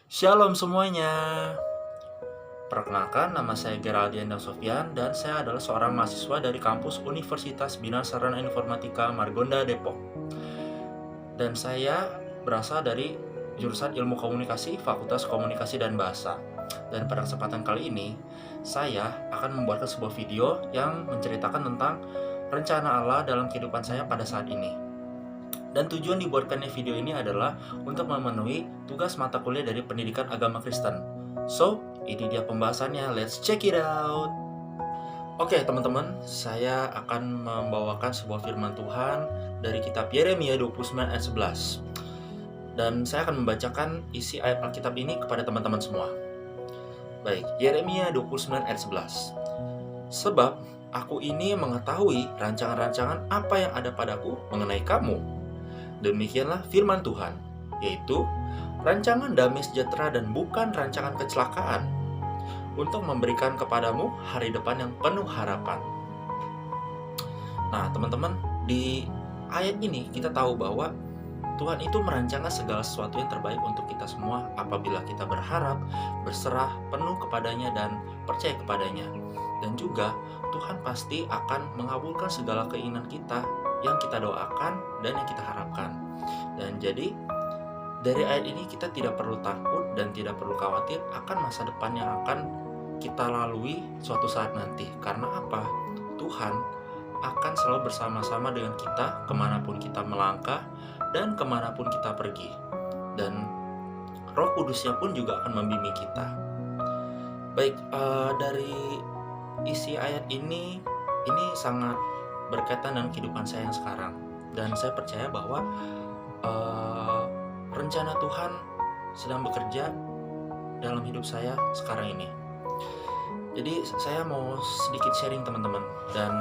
Shalom semuanya. Perkenalkan, nama saya Geraldian dan Sofyan dan saya adalah seorang mahasiswa dari kampus Universitas Bina Sarana Informatika Margonda Depok. Dan saya berasal dari jurusan Ilmu Komunikasi, Fakultas Komunikasi dan Bahasa. Dan pada kesempatan kali ini, saya akan membuatkan sebuah video yang menceritakan tentang rencana Allah dalam kehidupan saya pada saat ini. Dan tujuan dibuatkannya video ini adalah untuk memenuhi tugas mata kuliah dari pendidikan agama Kristen. So, ini dia pembahasannya, let's check it out. Oke teman-teman, saya akan membawakan sebuah firman Tuhan dari kitab Yeremia 29 ayat 11. Dan saya akan membacakan isi ayat Alkitab ini kepada teman-teman semua. Baik, Yeremia 29 ayat 11. Sebab aku ini mengetahui rancangan-rancangan apa yang ada padaku mengenai kamu. Demikianlah firman Tuhan, yaitu rancangan damai sejahtera dan bukan rancangan kecelakaan, untuk memberikan kepadamu hari depan yang penuh harapan. Nah teman-teman, di ayat ini kita tahu bahwa Tuhan itu merancangkan segala sesuatu yang terbaik untuk kita semua apabila kita berharap, berserah penuh kepadanya dan percaya kepadanya. Dan juga Tuhan pasti akan mengabulkan segala keinginan kita yang kita doakan dan yang kita harapkan. Dan jadi dari ayat ini kita tidak perlu takut dan tidak perlu khawatir akan masa depan yang akan kita lalui suatu saat nanti. Karena apa? Tuhan akan selalu bersama-sama dengan kita kemanapun kita melangkah dan kemanapun kita pergi. Dan Roh Kudusnya pun juga akan membimbing kita. Baik, dari isi ayat ini sangat berkaitan dengan kehidupan saya yang sekarang. Dan saya percaya bahwa rencana Tuhan sedang bekerja dalam hidup saya sekarang ini. Jadi saya mau sedikit sharing teman-teman. Dan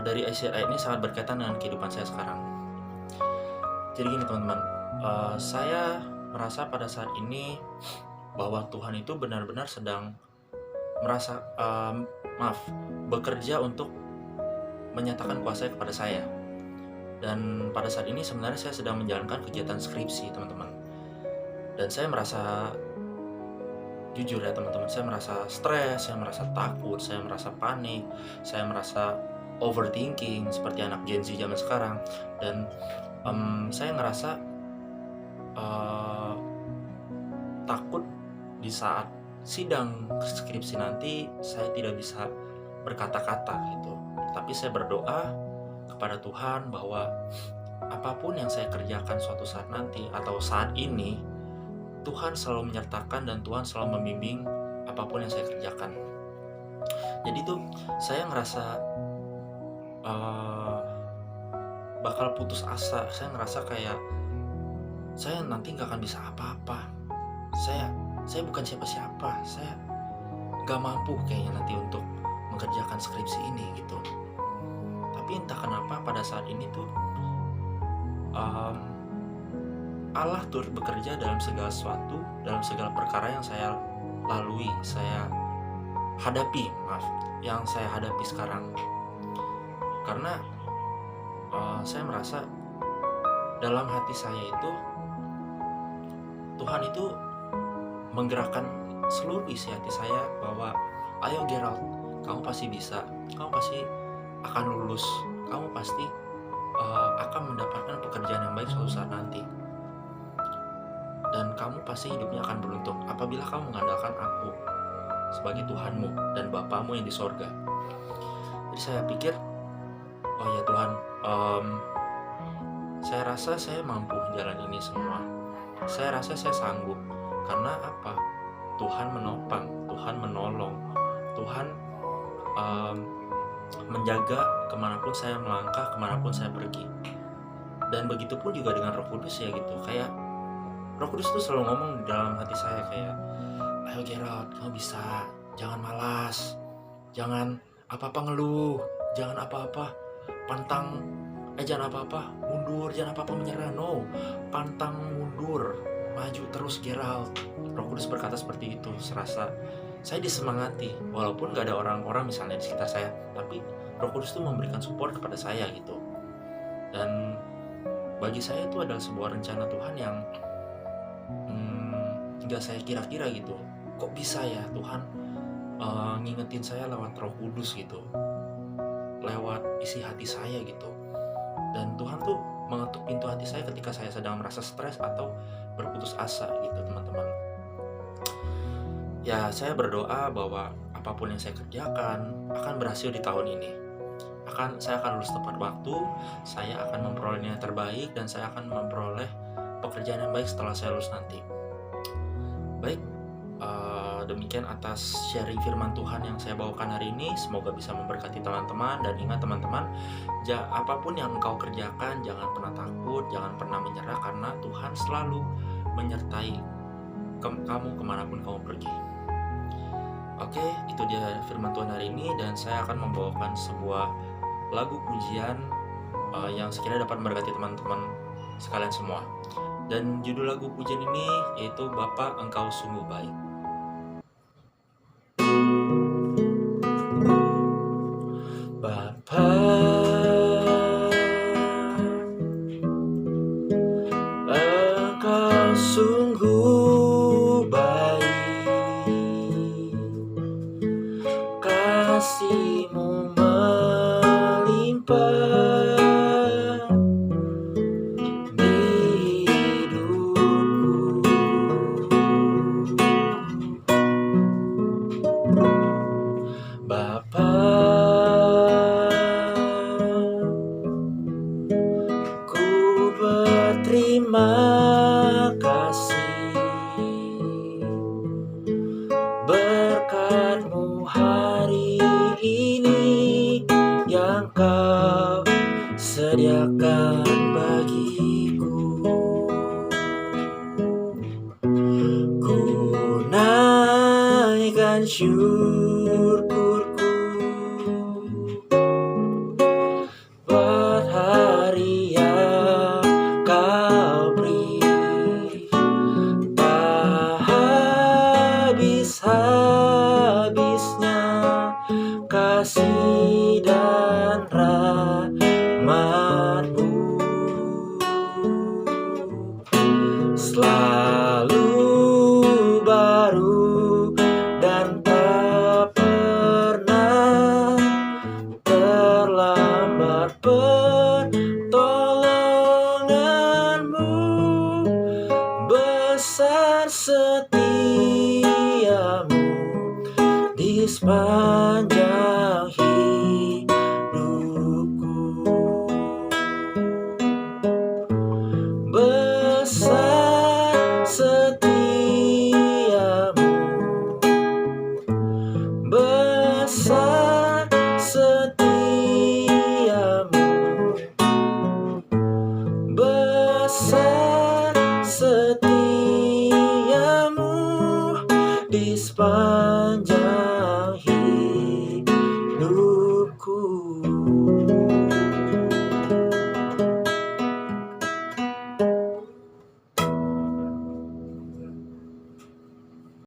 dari isi ayat ini sangat berkaitan dengan kehidupan saya sekarang. Jadi gini teman-teman, saya merasa pada saat ini bahwa Tuhan itu benar-benar sedang bekerja untuk menyatakan kuasa kepada saya. Dan pada saat ini sebenarnya saya sedang menjalankan kegiatan skripsi teman-teman. Dan saya merasa, jujur ya teman-teman, saya merasa stres, saya merasa takut, saya merasa panik, saya merasa overthinking seperti anak Gen Z zaman sekarang. Dan saya ngerasa takut di saat sidang skripsi nanti saya tidak bisa berkata-kata gitu. Tapi saya berdoa kepada Tuhan bahwa apapun yang saya kerjakan suatu saat nanti atau saat ini, Tuhan selalu menyertakan dan Tuhan selalu membimbing apapun yang saya kerjakan. Jadi tuh saya ngerasa bakal putus asa. Saya ngerasa kayak saya nanti gak akan bisa apa-apa. Saya bukan siapa-siapa. Saya gak mampu kayaknya nanti untuk mengerjakan skripsi ini gitu. Tapi entah kenapa pada saat ini tuh Allah turut bekerja dalam segala sesuatu, dalam segala perkara yang saya lalui, yang saya hadapi sekarang. Karena saya merasa dalam hati saya itu Tuhan itu menggerakkan seluruh isi hati saya bahwa ayo Gerald, kamu pasti bisa, kamu pasti akan lulus, kamu pasti akan mendapatkan pekerjaan yang baik suatu saat nanti, dan kamu pasti hidupnya akan beruntung apabila kamu mengandalkan aku sebagai Tuhanmu dan Bapamu yang di sorga. Jadi saya pikir, oh ya Tuhan, saya rasa saya mampu jalan ini semua. Saya rasa saya sanggup. Karena apa? Tuhan menopang, Tuhan menolong, Tuhan menjaga kemanapun saya melangkah, kemanapun saya pergi. Dan begitu pun juga dengan Roh Kudus ya gitu. Kayak Roh Kudus tuh selalu ngomong di dalam hati saya kayak, ayo Gerald, kamu bisa, jangan malas, jangan apa-apa ngeluh, jangan apa-apa jangan apa-apa mundur, jangan apa-apa menyerah. No, pantang mundur, maju terus Gerald. Roh Kudus berkata seperti itu. Serasa saya disemangati walaupun gak ada orang-orang misalnya di sekitar saya, tapi Roh Kudus itu memberikan support kepada saya gitu. Dan bagi saya itu adalah sebuah rencana Tuhan yang hingga saya kira-kira gitu, kok bisa ya Tuhan ngingetin saya lewat Roh Kudus gitu, lewat isi hati saya gitu. Dan Tuhan tuh mengetuk pintu hati saya ketika saya sedang merasa stres atau berputus asa gitu, teman-teman. Ya, saya berdoa bahwa apapun yang saya kerjakan akan berhasil di tahun ini. Saya akan lulus tepat waktu, saya akan memperoleh nilai terbaik, dan saya akan memperoleh pekerjaan yang baik setelah saya lulus nanti. Baik, demikian atas sharing firman Tuhan yang saya bawakan hari ini. Semoga bisa memberkati teman-teman. Dan ingat teman-teman, apapun yang engkau kerjakan, jangan pernah takut, jangan pernah menyerah, karena Tuhan selalu menyertai kamu kemanapun kamu pergi. Oke, itu dia firman Tuhan hari ini, dan saya akan membawakan sebuah lagu pujian yang sekiranya dapat memberkati teman-teman sekalian semua. Dan judul lagu pujian ini yaitu Bapa Engkau Sungguh Baik. Bapa, Engkau sungguh baik, kasih-Mu melimpah di hidupku. Bapa, ku berterima kasih berkat-Mu hari ini yang Kau sediakan bagiku. Ku naikkan syukurku buat hari yang Kau beri, tak habis-habisnya kasih dan rahmat-Mu, selalu baru dan tak pernah terlambat pertolongan-Mu, besar setia-Mu di sepanjang